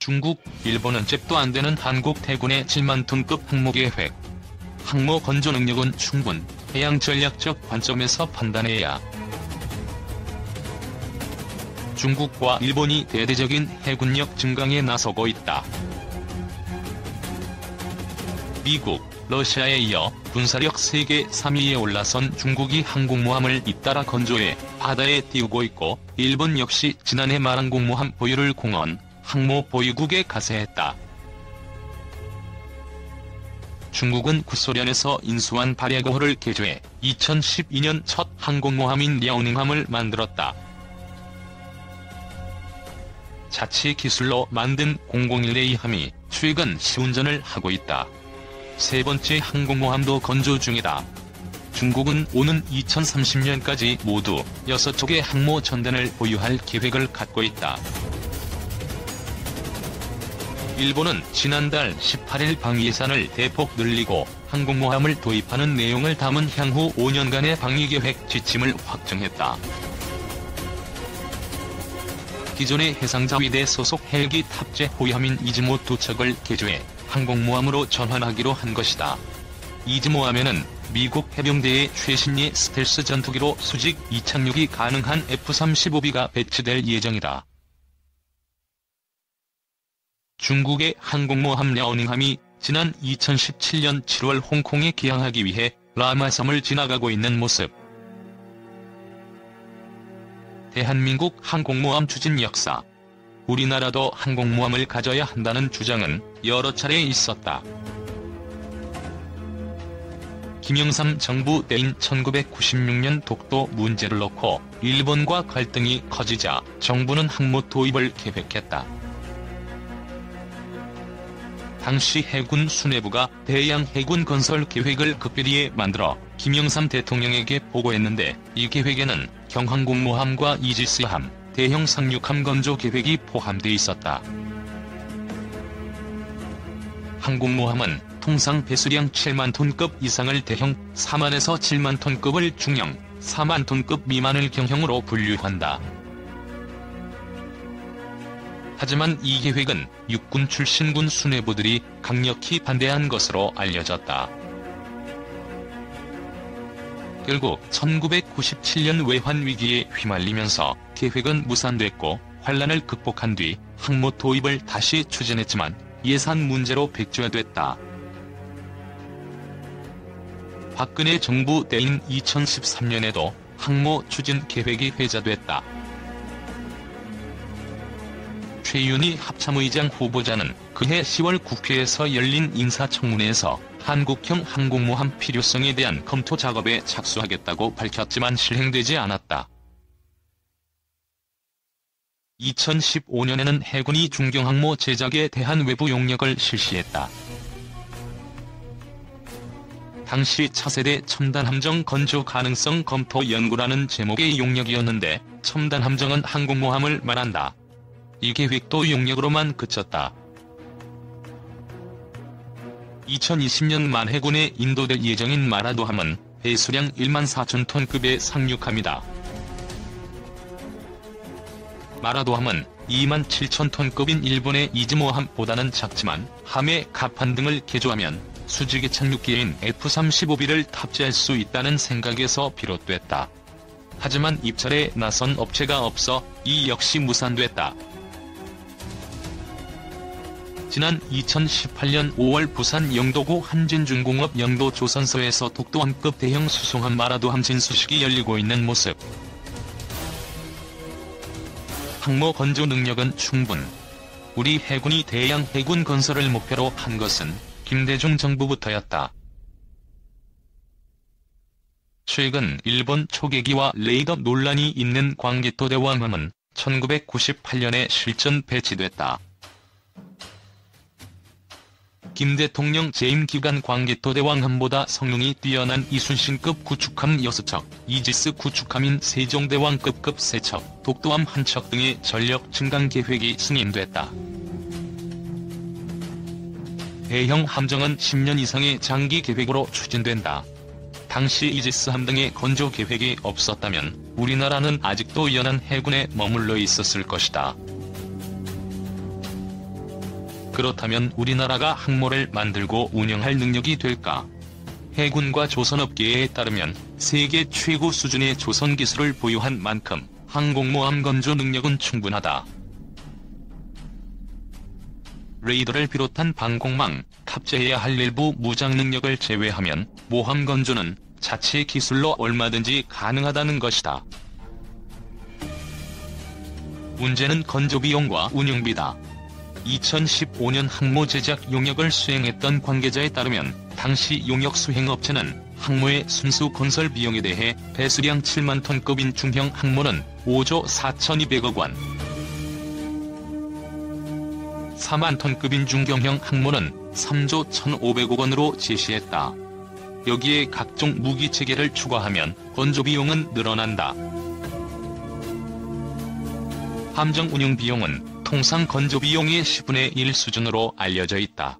중국, 일본은 잽도 안 되는 한국 해군의 7만 톤급 항모 계획. 항모 건조 능력은 충분, 해양 전략적 관점에서 판단해야. 중국과 일본이 대대적인 해군력 증강에 나서고 있다. 미국, 러시아에 이어 군사력 세계 3위에 올라선 중국이 항공모함을 잇따라 건조해 바다에 띄우고 있고, 일본 역시 지난해 말항공모함 보유를 공언, 항모 보유국에 가세했다. 중국은 구소련에서 인수한 발야거호를 개조해 2012년 첫 항공모함인 랴오닝함을 만들었다. 자치 기술로 만든 001A함이 최근 시운전을 하고 있다. 세 번째 항공모함도 건조 중이다. 중국은 오는 2030년까지 모두 6척의 항모 전단을 보유할 계획을 갖고 있다. 일본은 지난달 18일 방위 예산을 대폭 늘리고 항공모함을 도입하는 내용을 담은 향후 5년간의 방위계획 지침을 확정했다. 기존의 해상자위대 소속 헬기 탑재 호위함인 이즈모 2척을 개조해 항공모함으로 전환하기로 한 것이다. 이즈모함에는 미국 해병대의 최신의 스텔스 전투기로 수직 이착륙이 가능한 F-35B가 배치될 예정이다. 중국의 항공모함 랴오닝함이 지난 2017년 7월 홍콩에 기항하기 위해 라마섬을 지나가고 있는 모습. 대한민국 항공모함 추진 역사. 우리나라도 항공모함을 가져야 한다는 주장은 여러 차례 있었다. 김영삼 정부 때인 1996년 독도 문제를 놓고 일본과 갈등이 커지자 정부는 항모 도입을 계획했다. 당시 해군 수뇌부가 대양 해군 건설 계획을 급비리에 만들어 김영삼 대통령에게 보고했는데, 이 계획에는 경항공모함과 이지스함, 대형 상륙함 건조 계획이 포함돼 있었다. 항공모함은 통상 배수량 7만 톤급 이상을 대형, 4만에서 7만 톤급을 중형, 4만 톤급 미만을 경형으로 분류한다. 하지만 이 계획은 육군 출신군 수뇌부들이 강력히 반대한 것으로 알려졌다. 결국 1997년 외환위기에 휘말리면서 계획은 무산됐고, 환란을 극복한 뒤 항모 도입을 다시 추진했지만 예산 문제로 백지화됐다. 박근혜 정부 때인 2013년에도 항모 추진 계획이 회자됐다. 최윤희 합참의장 후보자는 그해 10월 국회에서 열린 인사청문회에서 한국형 항공모함 필요성에 대한 검토 작업에 착수하겠다고 밝혔지만 실행되지 않았다. 2015년에는 해군이 중경항모 제작에 대한 외부 용역을 실시했다. 당시 차세대 첨단함정 건조 가능성 검토 연구라는 제목의 용역이었는데, 첨단함정은 항공모함을 말한다. 이 계획도 용역으로만 그쳤다. 2020년 말 해군에 인도될 예정인 마라도함은 배수량 1만 4천 톤급의 상륙함이다. 마라도함은 2만 7천 톤급인 일본의 이즈모함보다는 작지만 함의 갑판 등을 개조하면 수직의 착륙기인 F-35B를 탑재할 수 있다는 생각에서 비롯됐다. 하지만 입찰에 나선 업체가 없어 이 역시 무산됐다. 지난 2018년 5월 부산 영도고 한진중공업 영도조선소에서 독도함급 대형 수송함 마라도함 진수식이 열리고 있는 모습. 항모 건조 능력은 충분. 우리 해군이 대양 해군 건설을 목표로 한 것은 김대중 정부부터였다. 최근 일본 초계기와 레이더 논란이 있는 광개토 대왕함은 1998년에 실전 배치됐다. 김 대통령 재임 기간 광개토 대왕함보다 성능이 뛰어난 이순신급 구축함 6척, 이지스 구축함인 세종대왕급 3척, 독도함 1척 등의 전력 증강 계획이 승인됐다. 대형 함정은 10년 이상의 장기 계획으로 추진된다. 당시 이지스함 등의 건조 계획이 없었다면 우리나라는 아직도 연안 해군에 머물러 있었을 것이다. 그렇다면 우리나라가 항모를 만들고 운영할 능력이 될까? 해군과 조선업계에 따르면 세계 최고 수준의 조선 기술을 보유한 만큼 항공모함 건조 능력은 충분하다. 레이더를 비롯한 방공망, 탑재해야 할 일부 무장 능력을 제외하면 모함 건조는 자체 기술로 얼마든지 가능하다는 것이다. 문제는 건조 비용과 운영비다. 2015년 항모 제작 용역을 수행했던 관계자에 따르면 당시 용역 수행업체는 항모의 순수 건설 비용에 대해 배수량 7만 톤급인 중형 항모는 5조 4,200억 원, 4만 톤급인 중경형 항모는 3조 1,500억 원으로 제시했다. 여기에 각종 무기 체계를 추가하면 건조 비용은 늘어난다. 함정 운영 비용은 통상 건조 비용의 10분의 1 수준으로 알려져 있다.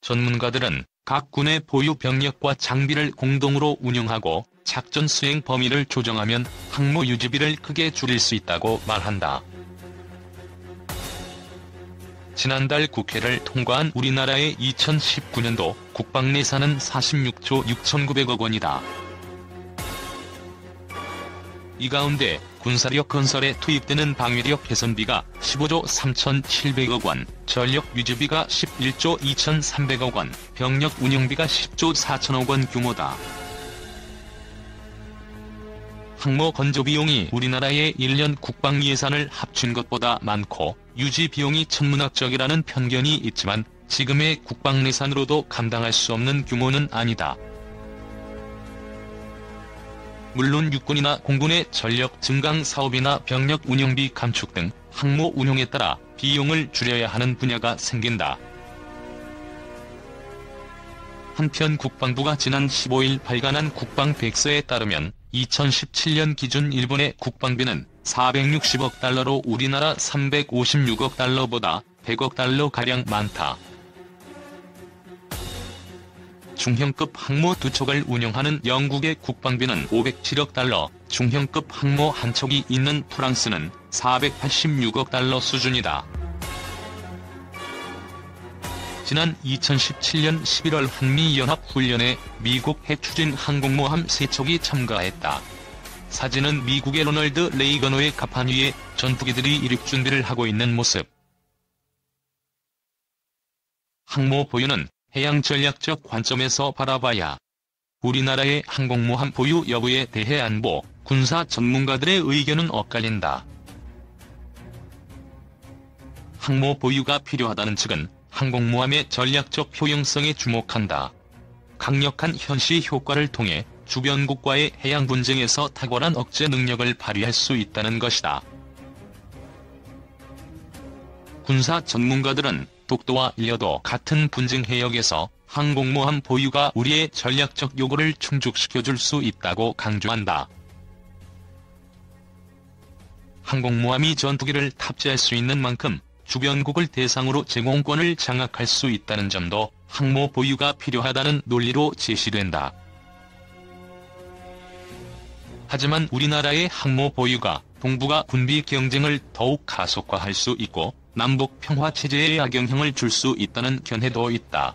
전문가들은 각 군의 보유 병력과 장비를 공동으로 운영하고 작전 수행 범위를 조정하면 항모 유지비를 크게 줄일 수 있다고 말한다. 지난달 국회를 통과한 우리나라의 2019년도 국방 예산은 46조 6,900억 원이다. 이 가운데 군사력 건설에 투입되는 방위력 개선비가 15조 3,700억 원, 전력 유지비가 11조 2,300억 원, 병력 운영비가 10조 4천억 원 규모다. 항모 건조 비용이 우리나라의 1년 국방 예산을 합친 것보다 많고 유지 비용이 천문학적이라는 편견이 있지만 지금의 국방 예산으로도 감당할 수 없는 규모는 아니다. 물론 육군이나 공군의 전력 증강 사업이나 병력 운영비 감축 등 항모 운용에 따라 비용을 줄여야 하는 분야가 생긴다. 한편 국방부가 지난 15일 발간한 국방백서에 따르면 2017년 기준 일본의 국방비는 460억 달러로 우리나라 356억 달러보다 100억 달러가량 많다. 중형급 항모 2척을 운영하는 영국의 국방비는 507억 달러, 중형급 항모 한 척이 있는 프랑스는 486억 달러 수준이다. 지난 2017년 11월 한미연합훈련에 미국 핵추진 항공모함 3척이 참가했다. 사진은 미국의 로널드 레이건호의 갑판 위에 전투기들이 이륙 준비를 하고 있는 모습. 항모 보유는 해양 전략적 관점에서 바라봐야 우리나라의 항공모함 보유 여부에 대해 안보, 군사 전문가들의 의견은 엇갈린다. 항모 보유가 필요하다는 측은 항공모함의 전략적 효용성에 주목한다. 강력한 현시 효과를 통해 주변국과의 해양 분쟁에서 탁월한 억제 능력을 발휘할 수 있다는 것이다. 군사 전문가들은 독도와 일여도 같은 분쟁 해역에서 항공모함 보유가 우리의 전략적 요구를 충족시켜줄 수 있다고 강조한다. 항공모함이 전투기를 탑재할 수 있는 만큼 주변국을 대상으로 제공권을 장악할 수 있다는 점도 항모 보유가 필요하다는 논리로 제시된다. 하지만 우리나라의 항모 보유가 동북아 군비 경쟁을 더욱 가속화할 수 있고 남북 평화 체제에 악영향을 줄 수 있다는 견해도 있다.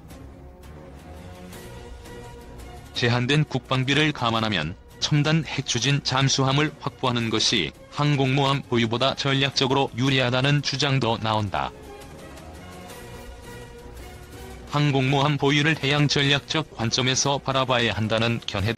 제한된 국방비를 감안하면 첨단 핵추진 잠수함을 확보하는 것이 항공모함 보유보다 전략적으로 유리하다는 주장도 나온다. 항공모함 보유를 해양 전략적 관점에서 바라봐야 한다는 견해.